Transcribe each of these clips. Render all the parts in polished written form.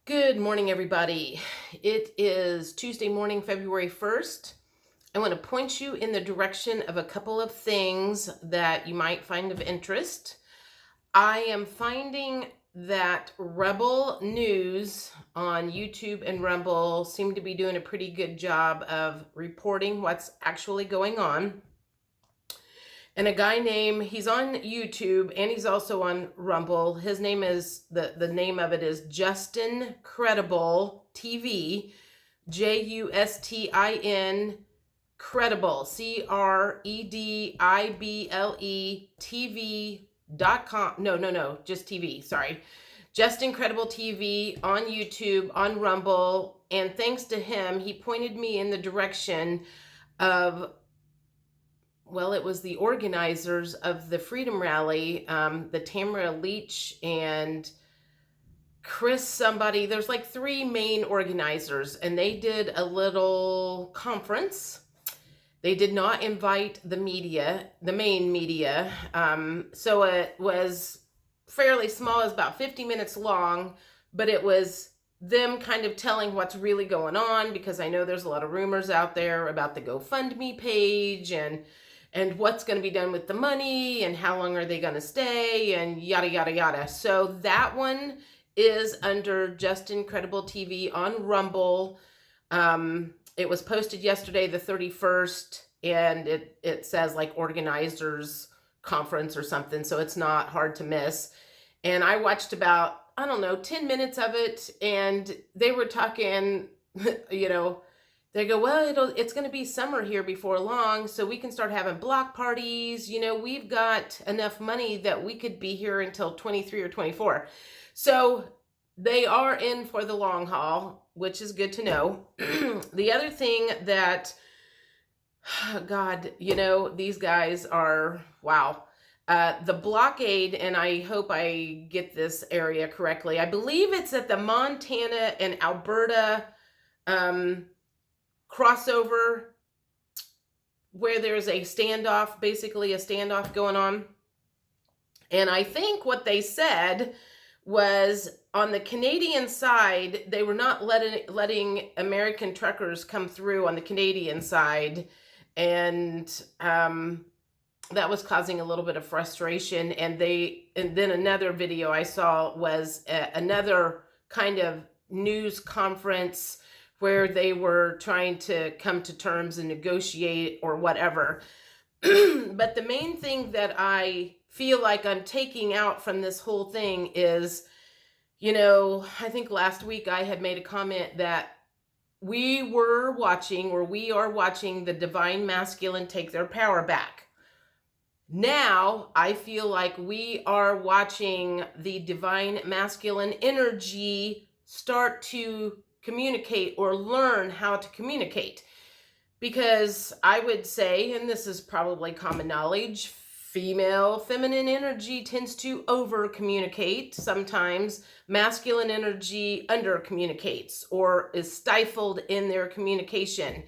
Good morning, everybody. It is Tuesday morning, February 1st. I want to point you in the direction of a couple of things that you might find of interest. I am finding that Rebel News on YouTube and Rumble seem to be doing a pretty good job of reporting what's actually going on. And a guy he's on YouTube and he's also on Rumble. His name is, the name of it is Justin Credible TV, Justin Credible, CREDIBLE TV.com. No, just TV, sorry. Justin Credible TV on YouTube, on Rumble. And thanks to him, he pointed me in the direction of, well, it was the organizers of the Freedom Rally, the Tamara Leach and Chris somebody. There's like three main organizers, and they did a little conference. They did not invite the media, the main media. So it was fairly small. It was about 50 minutes long, but it was them kind of telling what's really going on, because I know there's a lot of rumors out there about the GoFundMe page and what's going to be done with the money and how long are they going to stay and yada, yada, yada. So that one is under Justin Credible TV on Rumble. It was posted yesterday, the 31st, and it says like organizers conference or something. So it's not hard to miss. And I watched about, I don't know, 10 minutes of it, and they were talking, they go, well, it's going to be summer here before long, so we can start having block parties. We've got enough money that we could be here until 23 or 24. So they are in for the long haul, which is good to know. The other thing that, God, these guys are, wow. The blockade, and I hope I get this area correctly, I believe it's at the Montana and Alberta crossover, where there's a standoff, basically a standoff going on. And I think what they said was, on the Canadian side, they were not letting American truckers come through on the Canadian side. And that was causing a little bit of frustration. And then another video I saw was another kind of news conference where they were trying to come to terms and negotiate or whatever. But the main thing that I feel like I'm taking out from this whole thing is, I think last week I had made a comment that we are watching the divine masculine take their power back. Now I feel like we are watching the divine masculine energy start to communicate or learn how to communicate. Because I would say, and this is probably common knowledge, feminine energy tends to over communicate. Sometimes masculine energy under communicates or is stifled in their communication.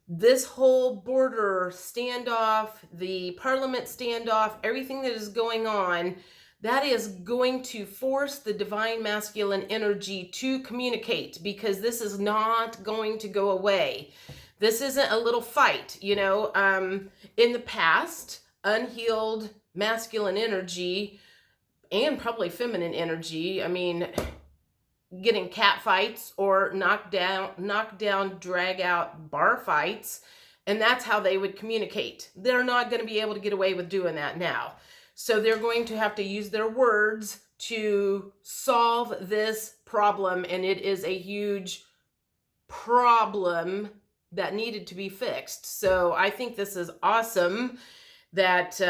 This whole border standoff, the parliament standoff, everything that is going on, that is going to force the divine masculine energy to communicate, because this is not going to go away. This isn't a little fight, in the past, unhealed masculine energy and probably feminine energy, getting cat fights or knock down, drag out bar fights. And that's how they would communicate. They're not going to be able to get away with doing that now. So they're going to have to use their words to solve this problem. And it is a huge problem that needed to be fixed. So I think this is awesome that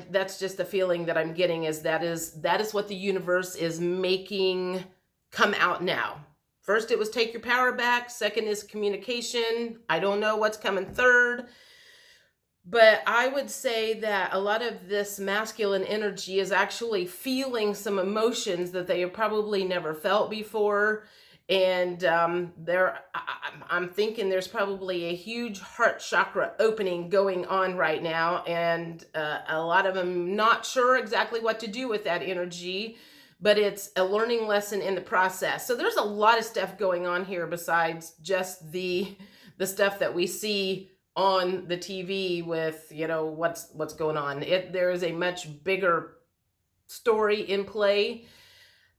that's just the feeling that I'm getting, is that is what the universe is making come out now. First, it was take your power back. Second is communication. I don't know what's coming third. But I would say that a lot of this masculine energy is actually feeling some emotions that they have probably never felt before. And I'm thinking there's probably a huge heart chakra opening going on right now. And a lot of them not sure exactly what to do with that energy. but it's a learning lesson in the process. So there's a lot of stuff going on here besides just the stuff that we see on the TV with, what's going on. There is a much bigger story in play.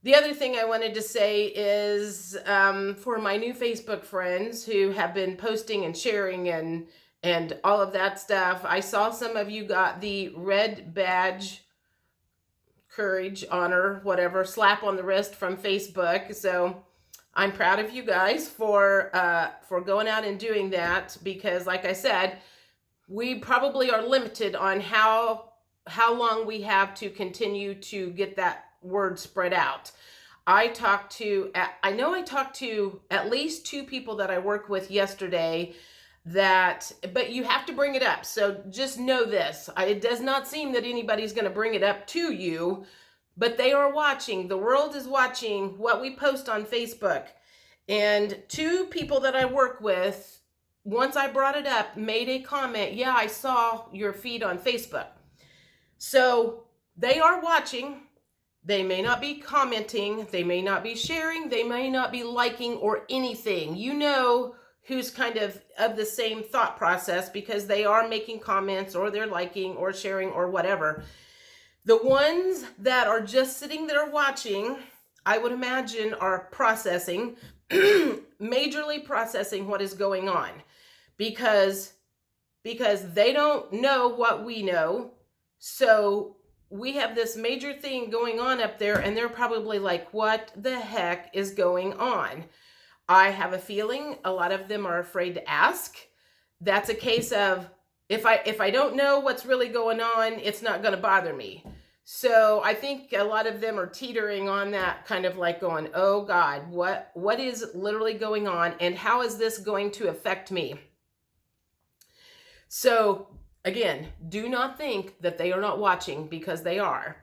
The other thing I wanted to say is, for my new Facebook friends who have been posting and sharing and all of that stuff, I saw some of you got the red badge, courage, honor, whatever, slap on the wrist from Facebook. So I'm proud of you guys for going out and doing that, because like I said, we probably are limited on how long we have to continue to get that word spread out. I know I talked to at least 2 people that I work with yesterday, but you have to bring it up. So just know this. It does not seem that anybody's going to bring it up to you, but they are watching. The world is watching what we post on Facebook. And 2 people that I work with, once I brought it up, made a comment, "Yeah, I saw your feed on Facebook." So they are watching. They may not be commenting, they may not be sharing, they may not be liking or anything. You know who's kind of the same thought process, because they are making comments or they're liking or sharing or whatever. The ones that are just sitting there watching, I would imagine, are processing, majorly processing what is going on, because they don't know what we know. So we have this major thing going on up there, and they're probably like, what the heck is going on? I have a feeling a lot of them are afraid to ask. That's a case of, if I don't know what's really going on, it's not going to bother me. So I think a lot of them are teetering on that, kind of like going, oh God, what is literally going on, and how is this going to affect me? So again, do not think that they are not watching, because they are.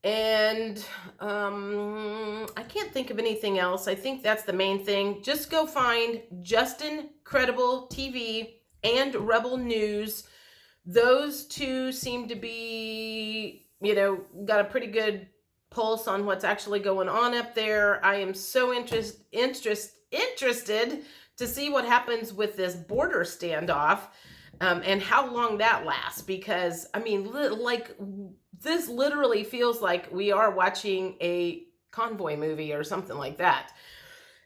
And I can't think of anything else. I think that's the main thing. Just go find Justin Credible TV and Rebel News. Those 2 seem to be, got a pretty good pulse on what's actually going on up there. I am so interested to see what happens with this border standoff. And how long that lasts, because this literally feels like we are watching a convoy movie or something like that.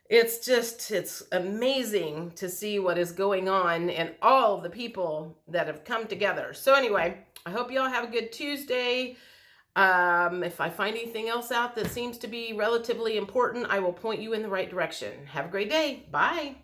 It's amazing to see what is going on and all the people that have come together. So anyway, I hope you all have a good Tuesday. If I find anything else out that seems to be relatively important, I will point you in the right direction. Have a great day. Bye.